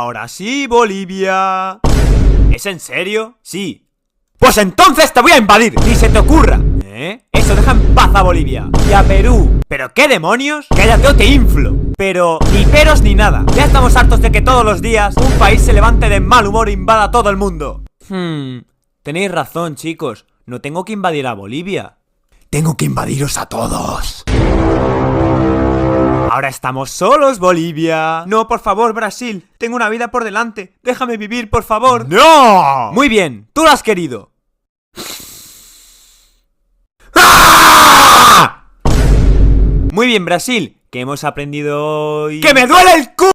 Ahora sí, Bolivia. ¿Es en serio? Sí. Pues entonces te voy a invadir. Ni se te ocurra. Eso, deja en paz a Bolivia. Y a Perú. ¿Pero qué demonios? Cállate o te inflo. Pero ni peros ni nada. Ya estamos hartos de que todos los días un país se levante de mal humor e invada a todo el mundo. Tenéis razón, chicos. No tengo que invadir a Bolivia. Tengo que invadiros a todos. Ahora estamos solos, Bolivia. No, por favor, Brasil. Tengo una vida por delante. Déjame vivir, por favor. ¡No! Muy bien, tú lo has querido. ¡Ah! Muy bien, Brasil. ¿Qué hemos aprendido hoy? ¡Que me duele el culo!